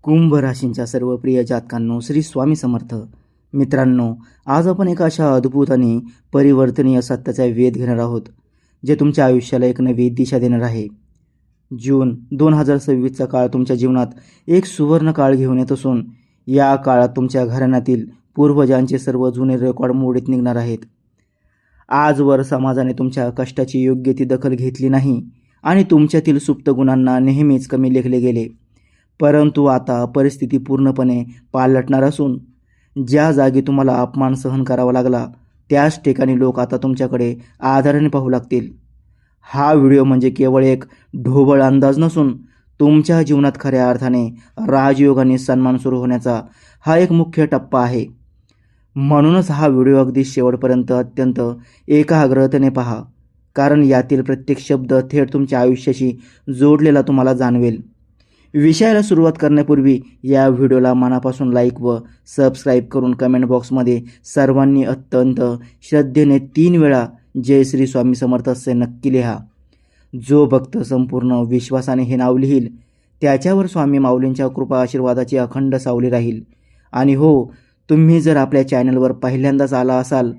कुंभ राशींच्या सर्व प्रिय जातकांनो, श्री स्वामी समर्थ. मित्रांनो, आज आपण एक अशा अद्भुत आणि परिवर्तनीय सत्याचा वेध घेणार आहोत, जे तुमच्या आयुष्याला एक नवी दिशा देणार आहे. जून 2026चा काळ तुमच्या जीवनात एक सुवर्ण काळ घेऊन येत असून, या काळात तुमच्या घराण्यातील पूर्वजांचे सर्व जुने रेकॉर्ड मोडीत निघणार आहेत. आजवर समाजाने तुमच्या कष्टाची योग्य ती दखल घेतली नाही आणि तुमच्यातील सुप्त गुणांना नेहमीच कमी लेखले गेले. परंतु आता परिस्थिती पूर्णपणे पालटणार असून, ज्या जागी तुम्हाला अपमान सहन करावा लागला, त्याच ठिकाणी लोक आता तुमच्याकडे आदराने पाहू लागतील. हा व्हिडिओ म्हणजे केवळ एक ढोबळ अंदाज नसून, तुमच्या जीवनात खऱ्या अर्थाने राजयोग आणि सन्मान सुरू होण्याचा हा एक मुख्य टप्पा आहे. म्हणूनच हा व्हिडिओ अगदी शेवटपर्यंत अत्यंत एकाग्रतेने पहा, कारण यातील प्रत्येक शब्द थेट तुमच्या आयुष्याशी जोडलेला तुम्हाला जाणवेल. विषयाला सुरुवात करण्यापूर्वी या व्हिडिओला मनापासून लाईक व सबस्क्राईब करून कमेंट बॉक्समध्ये सर्वांनी अत्यंत श्रद्धेने 3 वेळा जय श्री स्वामी समर्थ असे नक्की लिहा. जो भक्त संपूर्ण विश्वासाने हे नाव लिहील, त्याच्यावर स्वामी माऊलींच्या कृपा आशीर्वादाची अखंड सावली राहील. आणि हो, तुम्ही जर आपल्या चॅनलवर पहिल्यांदाच आला असाल,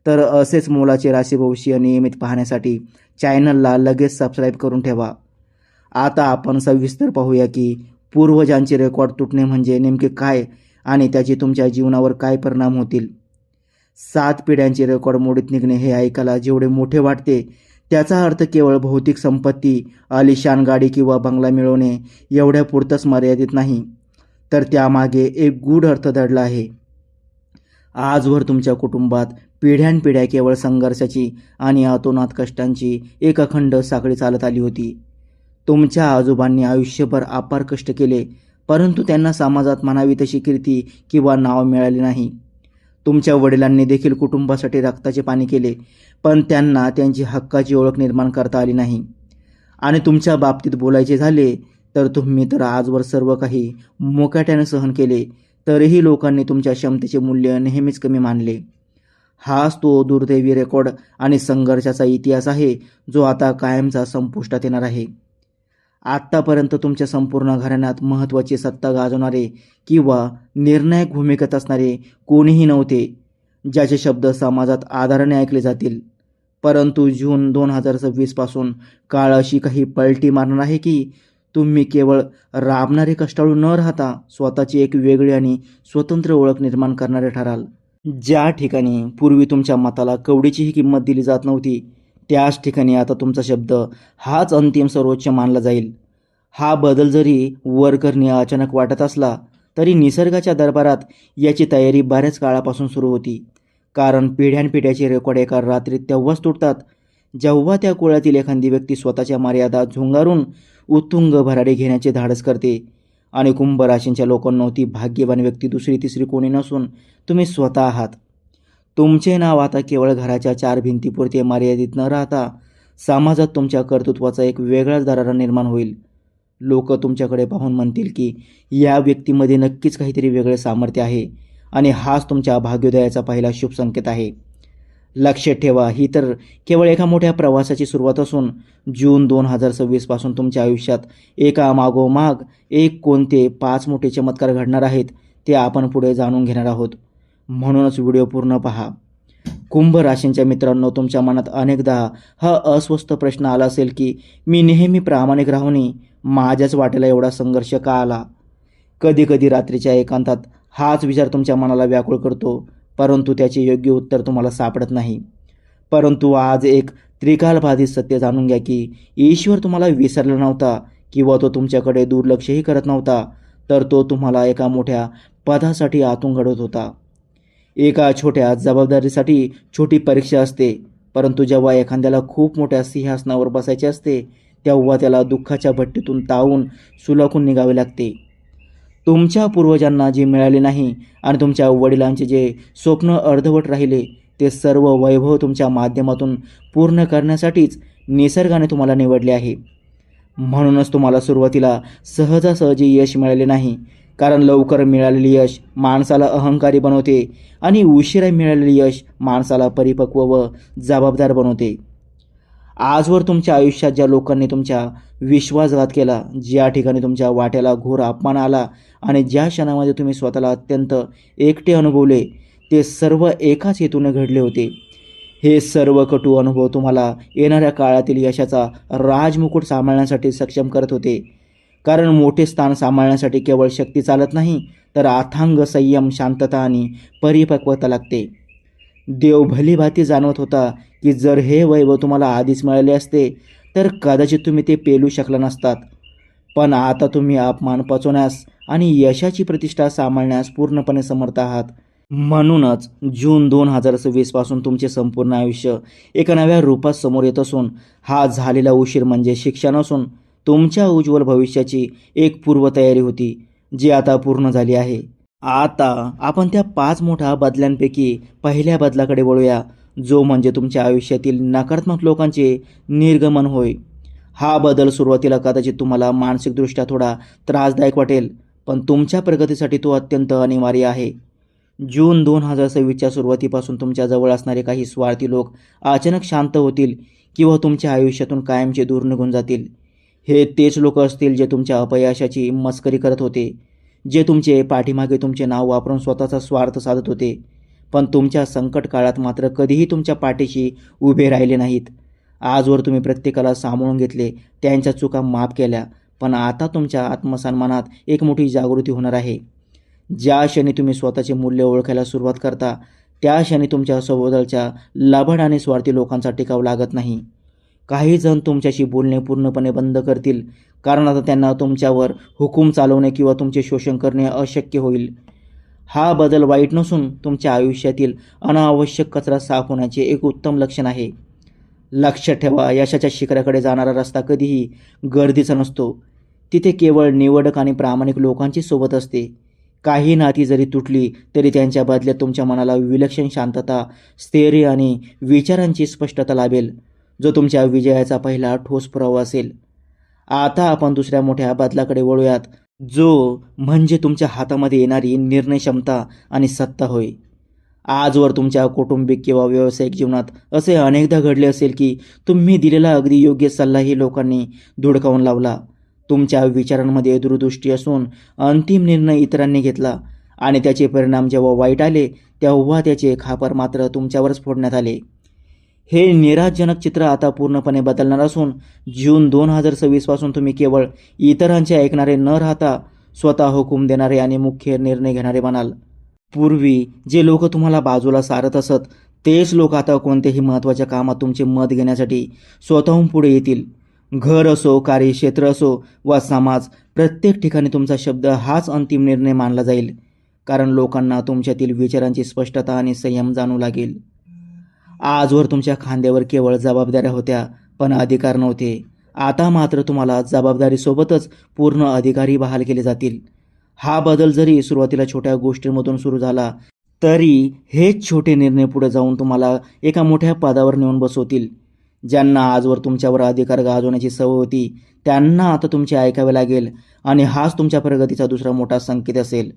तर असेच मोलाचे राशीभविष्य नियमित पाहण्यासाठी चॅनलला लगेच सबस्क्राईब करून ठेवा. आता आपण सविस्तर पाहूया की पूर्वजांचे रेकॉर्ड तुटणे म्हणजे नेमके काय आणि त्याचे तुमच्या जीवनावर काय परिणाम होतील. 7 पिढ्यांचे रेकॉर्ड मोडीत निघणे हे ऐकायला जेवढे मोठे वाटते, त्याचा अर्थ केवळ भौतिक संपत्ती, आलिशान गाडी किंवा बंगला मिळवणे एवढ्या पुरतच मर्यादित नाही, तर त्यामागे एक गूढ अर्थ दडला आहे. आजवर तुमच्या कुटुंबात पिढ्यानपिढ्या केवळ संघर्षाची आणि अतोनात कष्टांची एक अखंड साखळी चालत आली होती. तुमच्या आजोबांनी आयुष्यभर अपार कष्ट केले, परंतु त्यांना समाजात म्हणावी तशी कीर्ती किंवा नाव मिळाले नाही. तुमच्या वडिलांनी देखील कुटुंबासाठी रक्ताचे पाणी केले, पण त्यांना त्यांची हक्काची ओळख निर्माण करता आली नाही. आणि तुमच्या बाबतीत बोलायचे झाले तर तुम्ही तर आजवर सर्व काही मोकाट्याने सहन केले, तरीही लोकांनी तुमच्या क्षमतेचे मूल्य नेहमीच कमी मानले. हाच तो दुर्दैवी रेकॉर्ड आणि संघर्षाचा इतिहास आहे, जो आता कायमचा संपुष्टात येणार आहे. आत्तापर्यंत तुमच्या संपूर्ण घराण्यात महत्त्वाची सत्ता गाजवणारे किंवा निर्णायक भूमिकेत असणारे कोणीही नव्हते, ज्याचे शब्द समाजात आदराने ऐकले जातील. परंतु जून 2026 पासून काळ अशी काही पलटी मारणार आहे की तुम्ही केवळ राबणारे कष्टाळू न राहता स्वतःची एक वेगळी आणि स्वतंत्र ओळख निर्माण करणारे ठराल. ज्या ठिकाणी पूर्वी तुमच्या मताला कवडीचीही किंमत दिली जात नव्हती, त्याच ठिकाणी आता तुमचा शब्द हाच अंतिम सर्वोच्च मानला जाईल. हा बदल जरी वरकरणी अचानक वाटत असला, तरी निसर्गाच्या दरबारात याची तयारी बऱ्याच काळापासून सुरू होती. कारण पिढ्यानपिढ्याचे रेकॉर्ड एका रात्रीत तेव्हाच तुटतात, जेव्हा त्या कुळातील एखादी व्यक्ती स्वतःच्या मर्यादा झुंगारून उत्तुंग भरारी घेण्याचे धाडस करते. आणि कुंभ राशींच्या लोकांना ती भाग्यवान व्यक्ती दुसरी तिसरी कोणी नसून तुम्ही स्वतः आहात. तुमचे नाव आता केवळ घराच्या 4 भिंतीपुरते मर्यादित न राहता समाजात तुमच्या कर्तृत्वाचा एक वेगळाच दरारा निर्माण होईल. लोक तुमच्याकडे पाहून म्हणतील की या व्यक्तीमध्ये नक्कीच काहीतरी वेगळे सामर्थ्य आहे, आणि हाच तुमच्या भाग्योदयाचा पहिला शुभ संकेत आहे. लक्षात ठेवा, ही तर केवळ एका मोठ्या प्रवासाची सुरुवात असून, जून 2026 पासून तुमच्या आयुष्यात एका मागोमाग एक कोणते 5 मोठे चमत्कार घडणार आहेत, ते आपण पुढे जाणून घेणार आहोत. म्हणूनच व्हिडिओ पूर्ण पहा. कुंभ राशींच्या मित्रांनो, तुमच्या मनात अनेकदा हा अस्वस्थ प्रश्न आला असेल की मी नेहमी प्रामाणिक राहूनही माझ्याच वाटेला एवढा संघर्ष का आला. कधी कधी रात्रीच्या एकांतात हाच विचार तुमच्या मनाला व्याकुळ करतो, परंतु त्याचे योग्य उत्तर तुम्हाला सापडत नाही. परंतु आज एक त्रिकालबाधित सत्य जाणून घ्या की ईश्वर तुम्हाला विसरला नव्हता किंवा तो तुमच्याकडे दुर्लक्षही करत नव्हता, तर तो तुम्हाला एका मोठ्या पदासाठी आतून घडवत होता. एका छोट्या जबाबदारीसाठी छोटी परीक्षा असते, परंतु जेव्हा एखाद्याला खूप मोठ्या सिंहासनावर बसायचे असते, तेव्हा त्याला दुःखाच्या भट्टीतून तावून सुलाखून निघावे लागते. तुमच्या पूर्वजांना जे मिळाले नाही आणि तुमच्या वडिलांचे जे स्वप्न अर्धवट राहिले, ते सर्व वैभव तुमच्या माध्यमातून पूर्ण करण्यासाठीच निसर्गाने तुम्हाला निवडले आहे. म्हणूनच तुम्हाला सुरुवातीला सहजासहजी यश मिळाले नाही, कारण लवकर मिळालेले यश माणसाला अहंकारी बनवते आणि उशिरा मिळालेले यश माणसाला परिपक्व व जबाबदार बनवते. आजवर तुमच्या आयुष्यात ज्या लोकांनी तुमच्या विश्वासघात केला, ज्या ठिकाणी तुमच्या वाट्याला घोर अपमान आला आणि ज्या क्षणामध्ये तुम्ही स्वतःला अत्यंत एकटे अनुभवले, ते सर्व एकाच हेतूने घडले होते. हे सर्व कटू अनुभव तुम्हाला येणाऱ्या काळातील यशाचा राजमुकुट सांभाळण्यासाठी सक्षम करत होते. कारण मोठे स्थान सांभाळण्यासाठी केवळ शक्ती चालत नाही, तर अथांग संयम, शांतता आणि परिपक्वता लागते. देव भलीभाती जाणवत होता की जर हे वैभव तुम्हाला आधीच मिळाले असते तर कदाचित तुम्ही ते पेलू शकला नसतात. पण आता तुम्ही अपमान पचवण्यास आणि यशाची प्रतिष्ठा सांभाळण्यास पूर्णपणे समर्थ आहात. म्हणूनच जून 2026 पासून तुमचे संपूर्ण आयुष्य एका नव्या रूपात समोर येत असून हा झालेला उशीर म्हणजे शिक्षा नसून तुमच्या उज्ज्वल भविष्याची एक पूर्वतयारी होती, जी आता पूर्ण झाली आहे. आता आपण त्या 5 मोठ्या बदलांपैकी पहिल्या बदलाकडे वळूया, जो म्हणजे तुमच्या आयुष्यातील नकारात्मक लोकांचे निर्गमन होय. हा बदल सुरुवातीला कदाचित तुम्हाला मानसिकदृष्ट्या थोडा त्रासदायक वाटेल, पण तुमच्या प्रगतीसाठी तो अत्यंत अनिवार्य आहे. जून 2026च्या सुरुवातीपासून तुमच्या जवळ असणारे काही स्वार्थी लोक अचानक शांत होतील किंवा तुमच्या आयुष्यातून कायमचे दूर निघून जातील. हे तेच लोक असतील जे तुमच्या अपयशाची मस्करी करत होते, जे तुमचे पाठीमागे तुमचे नाव वापरून स्वतःचा स्वार्थ साधत होते, पण तुमच्या संकट काळात मात्र कधीही तुमच्या पाठीशी उभे राहिले नाहीत. आजवर तुम्ही प्रत्येकाला सामावून घेतले, त्यांच्या चुका माफ केल्या, पण आता तुमच्या आत्मसन्मानात एक मोठी जागृती होणार आहे. ज्या क्षणी तुम्ही स्वतःचे मूल्य ओळखायला सुरुवात करता, त्या क्षणी तुमच्या सभोवतालच्या लबाड आणि स्वार्थी लोकांचा टिकाव लागत नाही. काही जण तुमच्याशी बोलणे पूर्णपणे बंद करतील, कारण आता त्यांना तुमच्यावर हुकूम चालवणे किंवा तुमचे शोषण करणे अशक्य होईल. हा बदल वाईट नसून तुमच्या आयुष्यातील अनावश्यक कचरा साफ होण्याचे एक उत्तम लक्षण आहे. लक्षात ठेवा, यशाच्या शिखराकडे जाणारा रस्ता कधीही गर्दीचा नसतो. तिथे केवळ निवडक आणि प्रामाणिक लोकांची सोबत असते. काही नाती जरी तुटली तरी त्यांच्या बदल्यात तुमच्या मनाला विलक्षण शांतता, स्थैर्य आणि विचारांची स्पष्टता लाभेल, जो तुमच्या विजयाचा पहिला ठोस पुरावा असेल. आता आपण दुसऱ्या मोठ्या बदलाकडे वळूयात, जो म्हणजे तुमच्या हातामध्ये येणारी निर्णय क्षमता आणि सत्ता होय. आजवर तुमच्या कौटुंबिक किंवा व्यावसायिक जीवनात असे अनेकदा घडले असेल की तुम्ही दिलेला अगदी योग्य सल्लाही लोकांनी धुडकावून लावला. तुमच्या विचारांमध्ये दूरदृष्टी असून अंतिम निर्णय इतरांनी घेतला आणि त्याचे परिणाम जेव्हा वाईट आले तेव्हा त्याचे खापर मात्र तुमच्यावरच फोडण्यात आले. हे निराशजनक चित्र आता पूर्णपणे बदलणार असून जून 2026 पासून तुम्ही केवळ इतरांचे ऐकणारे न राहता स्वतः हुकूम देणारे आणि मुख्य निर्णय घेणारे बनाल. पूर्वी जे लोक तुम्हाला बाजूला सारत असत, तेच लोक आता कोणत्याही महत्त्वाच्या कामात तुमचे मत घेण्यासाठी स्वतःहून पुढे येतील. घर असो, कार्यक्षेत्र असो वा समाज, प्रत्येक ठिकाणी तुमचा शब्द हाच अंतिम निर्णय मानला जाईल, कारण लोकांना तुमच्यातील विचारांची स्पष्टता आणि संयम जाणू लागेल. आजवर तुमच्या खांद्यावर केवळ जबाबदाऱ्या होत्या, पण अधिकार नव्हते. आता मात्र तुम्हाला जबाबदारीसोबतच पूर्ण अधिकारही बहाल केले जातील. हा बदल जरी सुरुवातीला छोट्या गोष्टींमधून सुरू झाला, तरी हेच छोटे निर्णय पुढे जाऊन तुम्हाला एका मोठ्या पदावर नेऊन बसवतील. ज्यांना आजवर तुमच्यावर अधिकार गाजवण्याची सवय होती, त्यांना आता तुमचे ऐकावे लागेल आणि हाच तुमच्या प्रगतीचा दुसरा मोठा संकेत असेल.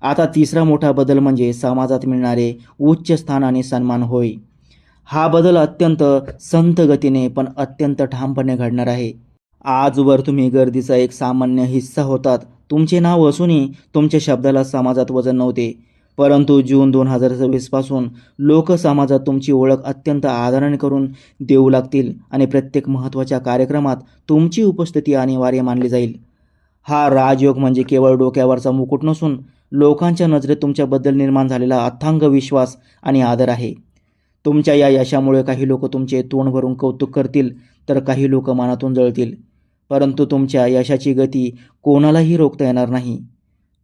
आता तिसरा मोठा बदल म्हणजे समाजात मिळणारे उच्च स्थान आणि सन्मान होय. हा बदल अत्यंत संथ गतीने पण अत्यंत ठामपणे घडणार आहे. आजवर तुम्ही गर्दीचा एक सामान्य हिस्सा होतात. तुमचे नाव असूनही तुमच्या शब्दाला समाजात वजन नव्हते. परंतु जून 2026 पासून लोक समाजात तुमची ओळख अत्यंत आदराने करून देऊ लागतील आणि प्रत्येक महत्त्वाच्या कार्यक्रमात तुमची उपस्थिती अनिवार्य मानली जाईल. हा राजयोग म्हणजे केवळ डोक्यावरचा मुकुट नसून लोकांच्या नजरेत तुमच्याबद्दल निर्माण झालेला अथांग विश्वास आणि आदर आहे. तुमच्या या यशामुळे काही लोक तुमचे तोंड भरून कौतुक करतील, तर काही लोक मनातून जळतील. परंतु तुमच्या यशाची गती कोणालाही रोखता येणार नाही.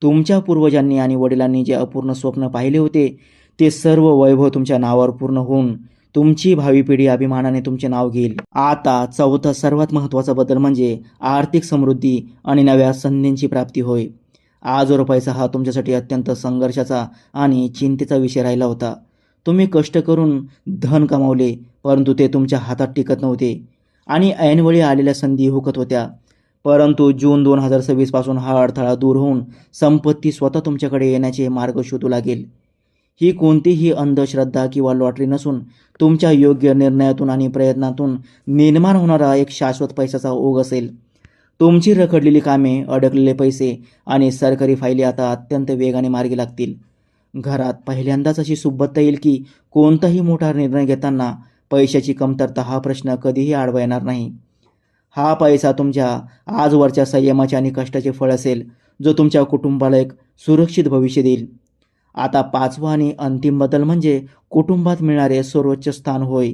तुमच्या पूर्वजांनी आणि वडिलांनी जे अपूर्ण स्वप्न पाहिले होते, ते सर्व वैभव तुमच्या नावावर पूर्ण होऊन तुमची भावी पिढी अभिमानाने तुमचे नाव घेईल. आता चौथा सर्वात महत्त्वाचा बदल म्हणजे आर्थिक समृद्धी आणि नव्या संधींची प्राप्ती होय. आजवर पैसा हा तुमच्यासाठी अत्यंत संघर्षाचा आणि चिंतेचा विषय राहिला होता. तुम्ही कष्ट करून धन कमावले, परंतु ते तुमच्या हातात टिकत नव्हते आणि ऐनवेळी आलेल्या संधी हुकत होत्या. परंतु जून 2026 पासून हा अडथळा दूर होऊन संपत्ती स्वतः तुमच्याकडे येण्याचे मार्ग शोधू लागेल. ही कोणतीही अंधश्रद्धा किंवा लॉटरी नसून तुमच्या योग्य निर्णयातून आणि प्रयत्नातून निर्माण होणारा एक शाश्वत पैशाचा ओघ असेल. तुमची रखडलेली कामे, अडकलेले पैसे आणि सरकारी फायली आता अत्यंत वेगाने मार्गी लागतील. घरात पहिल्यांदाच अशी सुबत्ता येईल की कोणताही मोठा निर्णय घेताना पैशाची कमतरता हा प्रश्न कधीही आडवा येणार नाही. हा पैसा तुमच्या आजवरच्या संयमाचे आणि कष्टाचे फळ असेल, जो तुमच्या कुटुंबाला एक सुरक्षित भविष्य देईल. आता पाचवा आणि अंतिम बदल म्हणजे कुटुंबात मिळणारे सर्वोच्च स्थान होय.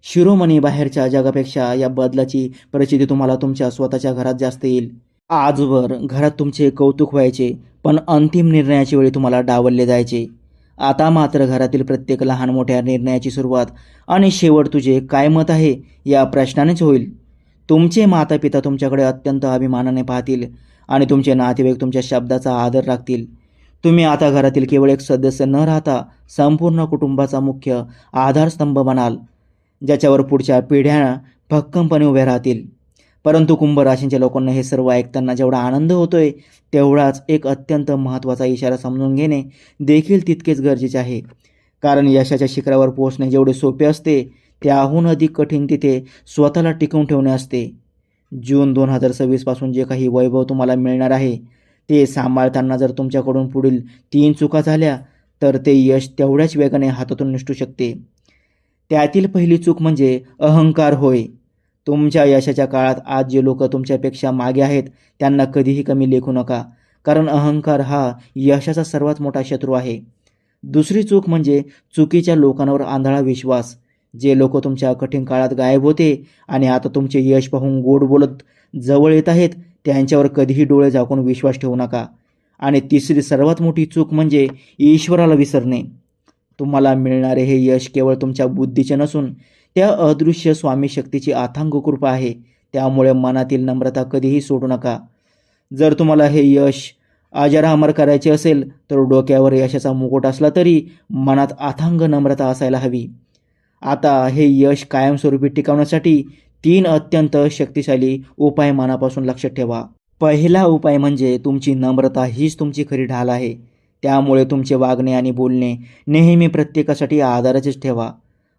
शिरोमणी बाहेरच्या जगापेक्षा या बदलाची प्रचिती तुम्हाला तुमच्या स्वतःच्या घरात जास्त येईल. आजवर घरात तुमचे कौतुक व्हायचे, पण अंतिम निर्णयाच्या वेळी तुम्हाला डावलले जायचे. आता मात्र घरातील प्रत्येक लहान मोठ्या निर्णयाची सुरुवात आणि शेवट तुझे काय मत आहे या प्रश्नानेच होईल. तुमचे मातापिता तुमच्याकडे अत्यंत अभिमानाने पाहतील आणि तुमचे नातेवाईक तुमच्या शब्दाचा आदर राखतील. तुम्ही आता घरातील केवळ एक सदस्य न राहता संपूर्ण कुटुंबाचा मुख्य आधारस्तंभ बनाल, ज्याच्यावर पुढच्या पिढ्या भक्कमपणे उभ्या राहतील. परंतु कुंभ राशींच्या लोकांना हे सर्व ऐकताना जेवढा आनंद होतोय, तेवढाच एक अत्यंत महत्त्वाचा इशारा समजून घेणे देखील तितकेच गरजेचे आहे. कारण यशाच्या शिखरावर पोहोचणे जेवढे सोपे असते, त्याहून अधिक कठीण तिथे स्वतःला टिकवून ठेवणे असते. जून 2026 पासून जे काही वैभव तुम्हाला मिळणार आहे, ते सांभाळताना जर तुमच्याकडून पुढील 3 चुका झाल्या, तर ते यश तेवढ्याच वेगाने हातातून निसटू शकते. त्यातील पहिली चूक म्हणजे अहंकार होय. तुमच्या यशाच्या काळात आज जे लोक तुमच्यापेक्षा मागे आहेत, त्यांना कधीही कमी लेखू नका, कारण अहंकार हा यशाचा सर्वात मोठा शत्रू आहे. दुसरी चूक म्हणजे चुकीच्या लोकांवर आंधळा विश्वास. जे लोक तुमच्या कठीण काळात गायब होते आणि आता तुमचे यश पाहून गोड बोलत जवळ येत आहेत, त्यांच्यावर कधीही डोळे झाकून विश्वास ठेवू नका. आणि तिसरी सर्वात मोठी चूक म्हणजे ईश्वराला विसरणे. तुम्हाला मिळणारे हे यश केवळ तुमच्या बुद्धीचे नसून त्या अदृश्य स्वामी शक्तीची अथांग कृपा आहे. त्यामुळे मनातील नम्रता कधीही सोडू नका. जर तुम्हाला हे यश अजरामर करायचे असेल, तर डोक्यावर यशाचा मुकुट असला तरी मनात अथांग नम्रता असायला हवी. आता हे यश कायमस्वरूपी टिकवण्यासाठी 3 अत्यंत शक्तिशाली उपाय मनापासून लक्षात ठेवा. पहिला उपाय म्हणजे तुमची नम्रता हीच तुमची खरी ढाल आहे. त्यामुळे तुमचे वागणे आणि बोलणे नेहमी प्रत्येकासाठी आदराचेच ठेवा.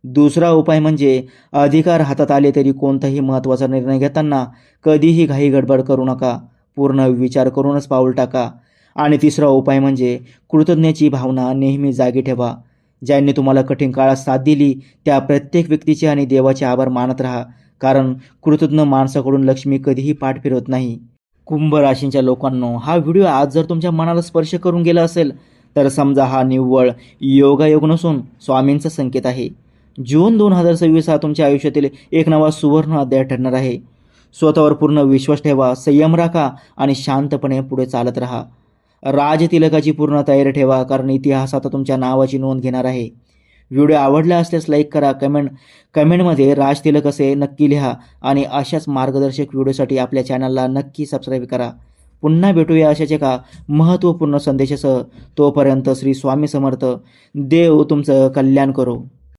दुसरा उपाय म्हणजे अधिकार हातात आले तरी कोणताही महत्त्वाचा निर्णय घेताना कधीही घाई गडबड करू नका. पूर्ण विचार करूनच पाऊल टाका. आणि तिसरा उपाय म्हणजे कृतज्ञतेची भावना नेहमी जागी ठेवा. ज्यांनी तुम्हाला कठीण काळात साथ दिली, त्या प्रत्येक व्यक्तीचे आणि देवाचे आभार मानत राहा, कारण कृतज्ञ माणसाकडून लक्ष्मी कधीही पाठ फिरवत नाही. कुंभ राशींच्या लोकांनो, हा व्हिडिओ आज जर तुमच्या मनाला स्पर्श करून गेला असेल, तर समजा हा निव्वळ योगायोग नसून स्वामींचा संकेत आहे. जून 2026 हा तुमच्या आयुष्यातील एक नवा सुवर्ण अध्याय ठरणार आहे. स्वतःवर पूर्ण विश्वास ठेवा, संयम राखा आणि शांतपणे पुढे चालत राहा. राजतिलकाची पूर्ण तयारी ठेवा, कारण इतिहास आता तुमच्या नावाची नोंद घेणार आहे. व्हिडिओ आवडला असल्यास लाईक करा, कमेंटमध्ये राजतिलक असे नक्की लिहा आणि अशाच मार्गदर्शक व्हिडिओसाठी आपल्या चॅनलला नक्की सबस्क्राईब करा. पुन्हा भेटूया अशाच एका महत्त्वपूर्ण संदेशासह. तोपर्यंत श्री स्वामी समर्थ. देव तुमचं कल्याण करो.